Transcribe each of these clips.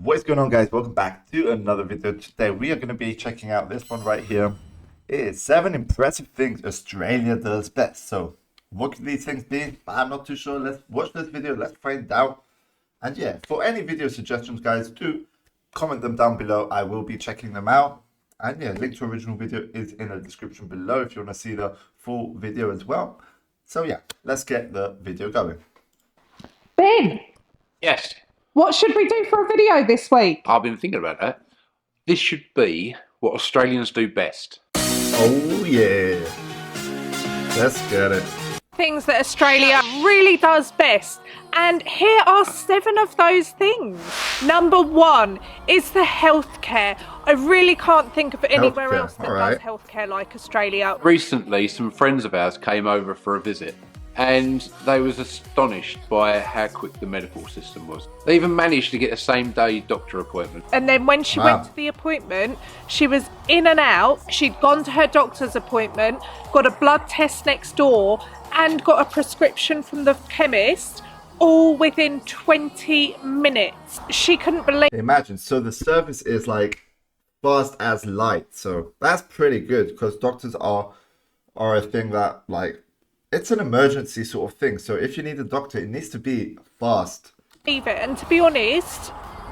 What is going on, guys? Welcome back to another video. Today we are going to be checking out this one right here. It is 7 impressive things Australia does best. So what could these things be? I'm not too sure. Let's watch this video, let's find out. And yeah, for any video suggestions, guys, do comment them down below. I will be checking them out. And yeah, link to original video is in the description below if you want to see the full video as well. So yeah, let's get the video going. Ben, Yes, what should we do for a video this week? I've been thinking about that. This should be what Australians do best. Oh yeah, let's get it. Things that Australia really does best. And here are 7 of those things. Number 1 is the healthcare. I really can't think of anywhere Healthcare, else that alright. does healthcare like Australia. Recently, some friends of ours came over for a visit and they was astonished by how quick the medical system was. They even managed to get a same-day doctor appointment. And then when she Wow. went to the appointment, she was in and out. She'd gone to her doctor's appointment, got a blood test next door, and got a prescription from the chemist, all within 20 minutes. She couldn't believe Imagine, so the service is like fast as light, so that's pretty good because doctors are a thing that, like, it's an emergency sort of thing. So if you need a doctor, it needs to be fast. it. And to be honest,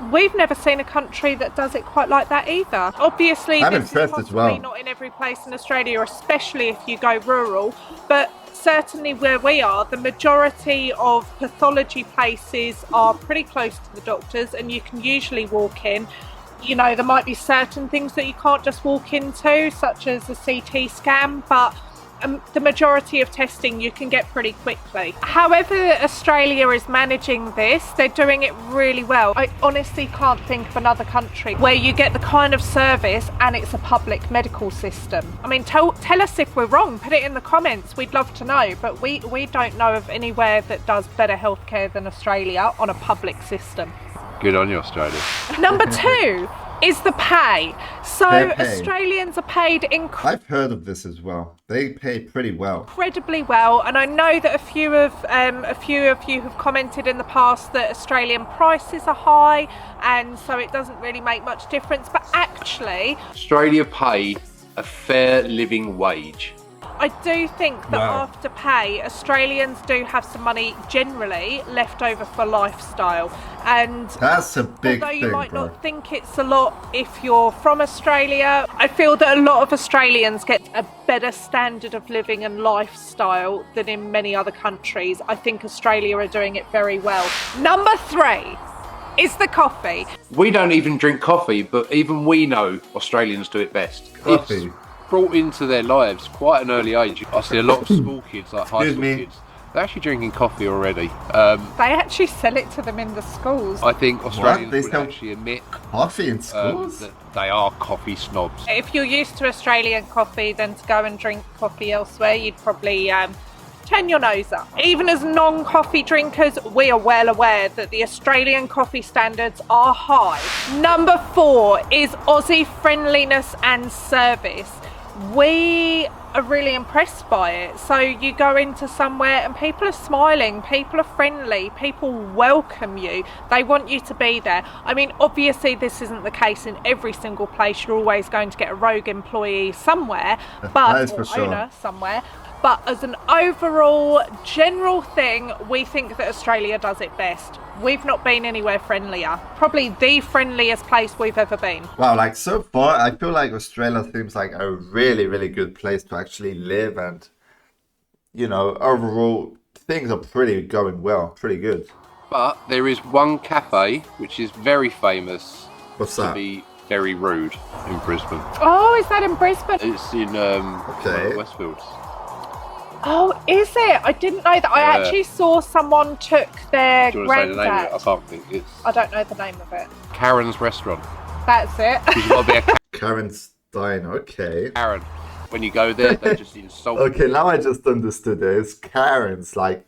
we've never seen a country that does it quite like that either. Obviously, I'm this is impressed as possibly well. not in every place in Australia, especially if you go rural, but certainly where we are, the majority of pathology places are pretty close to the doctors and you can usually walk in. You know, there might be certain things that you can't just walk into, such as a CT scan, but the majority of testing you can get pretty quickly. However Australia is managing this, they're doing it really well. I honestly can't think of another country where you get the kind of service and it's a public medical system. I mean, tell us if we're wrong, put it in the comments, we'd love to know, but we don't know of anywhere that does better healthcare than Australia on a public system. Good on you, Australia. Number 2 is the pay. So Their pay. Australians are paid I've heard of this as well. They pay pretty well. incredibly well, and I know that a few of you have commented in the past that Australian prices are high, and so it doesn't really make much difference. But actually, Australia pay a fair living wage. I do think that Wow. after pay, Australians do have some money generally left over for lifestyle. And That's a big although you thing, might bro. not think it's a lot if you're from Australia, I feel that a lot of Australians get a better standard of living and lifestyle than in many other countries. I think Australia are doing it very well. Number 3 is the coffee. We don't even drink coffee, but even we know Australians do it best. Coffee. It's brought into their lives quite an early age. I see a lot of school kids, like high Excuse school me. kids, they're actually drinking coffee already. They actually sell it to them in the schools. I think Australians They would sell actually admit Coffee in schools? that they are coffee snobs. If you're used to Australian coffee, then to go and drink coffee elsewhere, you'd probably turn your nose up. Even as non-coffee drinkers, we are well aware that the Australian coffee standards are high. Number 4 is Aussie friendliness and service. We are really impressed by it. So you go into somewhere and people are smiling, people are friendly, people welcome you, they want you to be there. I mean, obviously this isn't the case in every single place. You're always going to get a rogue employee somewhere, That is but for or sure. owner somewhere. But as an overall general thing, we think that Australia does it best. We've not been anywhere friendlier. Probably the friendliest place we've ever been. Wow, like so far, I feel like Australia seems like a really, really good place to actually live, and you know, overall things are pretty going well, pretty good. But there is one cafe which is very famous What's to that? be very rude in Brisbane. Oh, is that in Brisbane? It's in Okay. Westfields. Oh, is it? I didn't know that. I Yeah. actually saw someone took their Do you want to say the name of it? I granddad. can't think. It's I don't know the name of it. Karen's Restaurant. That's it. You've got to be a Karen Stein, okay. Karen. When you go there, they just insult you. Okay, now I just understood it. It's Karens, like,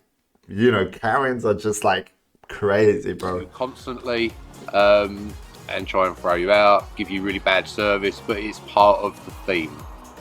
you know, Karens are just like crazy, bro. Constantly and try and throw you out, give you really bad service, but it's part of the theme.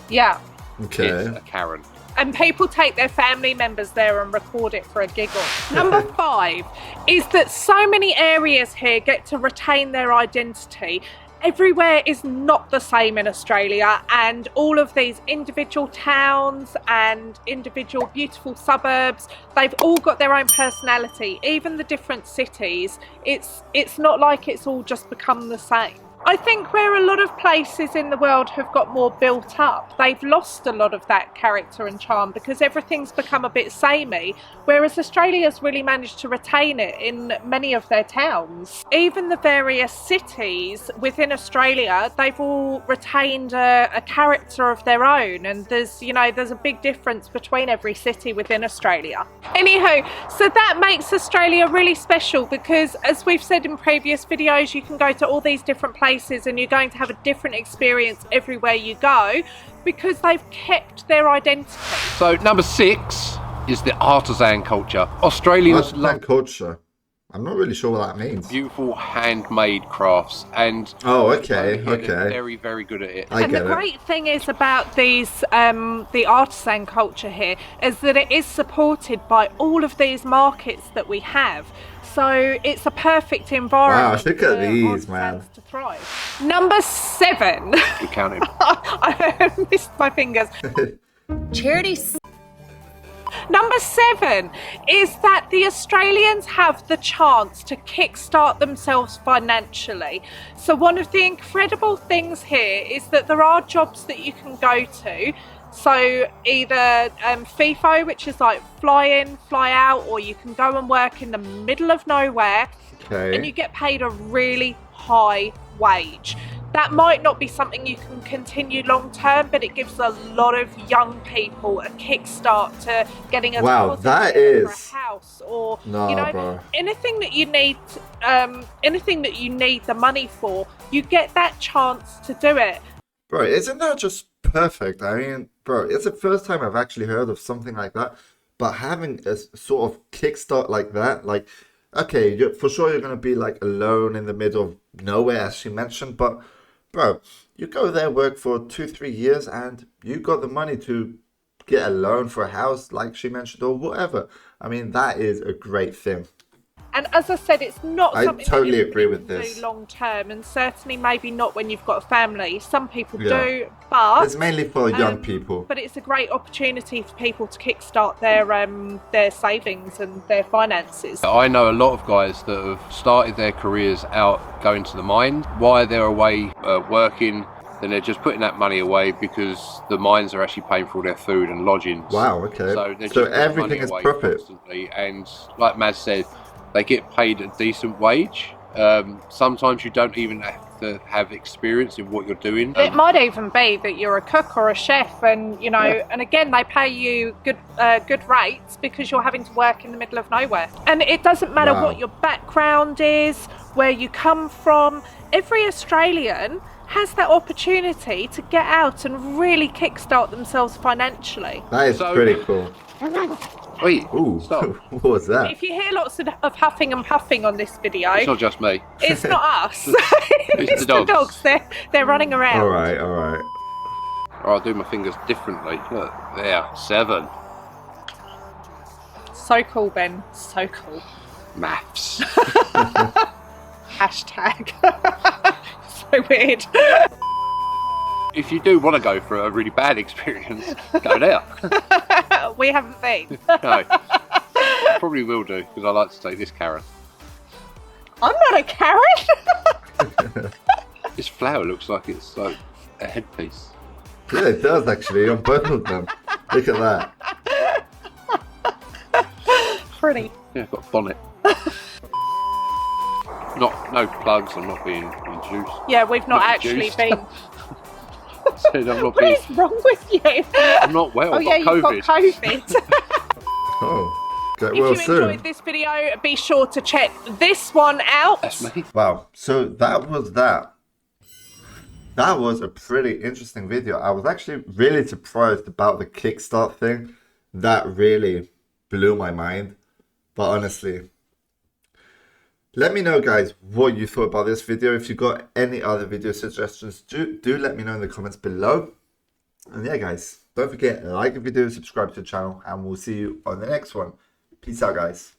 Yeah. Okay. It's a Karen. And people take their family members there and record it for a giggle. Number 5 is that so many areas here get to retain their identity. Everywhere is not the same in Australia, and all of these individual towns and individual beautiful suburbs, they've all got their own personality. Even the different cities, it's not like it's all just become the same. I think where a lot of places in the world have got more built up, they've lost a lot of that character and charm because everything's become a bit samey, whereas Australia's really managed to retain it in many of their towns. Even the various cities within Australia, they've all retained a character of their own, and there's a big difference between every city within Australia. Anywho, so that makes Australia really special because, as we've said in previous videos, you can go to all these different places and you're going to have a different experience everywhere you go because they've kept their identity. So number 6 is the artisan culture. Australians love culture. I'm not really sure what that means. beautiful handmade crafts, and okay. they're very, very good at it. And the great thing is about these, the artisan culture here, is that it is supported by all of these markets that we have. So it's a perfect environment. Wow, look at these, for man. artisans to thrive. Number 7. You counted. I missed my fingers. Charity. Number 7 is that the Australians have the chance to kickstart themselves financially. So one of the incredible things here is that there are jobs that you can go to. So either FIFO, which is like fly in, fly out, or you can go and work in the middle of nowhere and you get paid a really high wage. That might not be something you can continue long term, but it gives a lot of young people a kickstart to getting a deposit for a house or anything that you need, the money for. You get that chance to do it. Bro, isn't that just perfect? I mean, bro, it's the first time I've actually heard of something like that. But having a sort of kickstart like that, like, okay, for sure you're going to be like alone in the middle of nowhere, as she mentioned, but bro, you go there, work for 2-3 years, and you got the money to get a loan for a house, like she mentioned, or whatever. I mean, that is a great thing. And as I said, it's not something totally that you agree can with this. do long term, and certainly maybe not when you've got a family. Some people do, but it's mainly for young people. But it's a great opportunity for people to kickstart their savings and their finances. I know a lot of guys that have started their careers out going to the mine. While they're away working, then they're just putting that money away because the mines are actually paying for all their food and lodgings. Wow, okay. So everything is profit. Constantly. And like Maz said, they get paid a decent wage. Sometimes you don't even have to have experience in what you're doing. It might even be that you're a cook or a chef, and and again they pay you good rates because you're having to work in the middle of nowhere. And it doesn't matter what your background is, where you come from. Every Australian has that opportunity to get out and really kickstart themselves financially. That is pretty cool. Wait, ooh, stop. What was that? If you hear lots of huffing and puffing on this video, it's not just me. It's not us. It's the dogs. They're running around. All right. I'll do my fingers differently. Look, there, 7. So cool, Ben. So cool. Maths. Hashtag. So weird. If you do want to go for a really bad experience, go there. We haven't been. No, I probably will do because I like to take this Karen. I'm not a Karen. This flower looks like it's like a headpiece. Yeah, it does actually on both of them. Look at that. Pretty. Yeah, I've got a bonnet. No plugs. I'm not being induced. Yeah, we've not actually induced. been. I'm not What is wrong with you? I'm not well. Oh yeah, you've got COVID. Oh, get If well you soon. enjoyed this video, be sure to check this one out. That's me. Wow, so that was that. That was a pretty interesting video. I was actually really surprised about the kickstart thing. That really blew my mind. But honestly, let me know, guys, what you thought about this video. If you got any other video suggestions, do let me know in the comments below. And yeah, guys, Don't forget, like the video, subscribe to the channel, and we'll see you on the next one. Peace out, guys.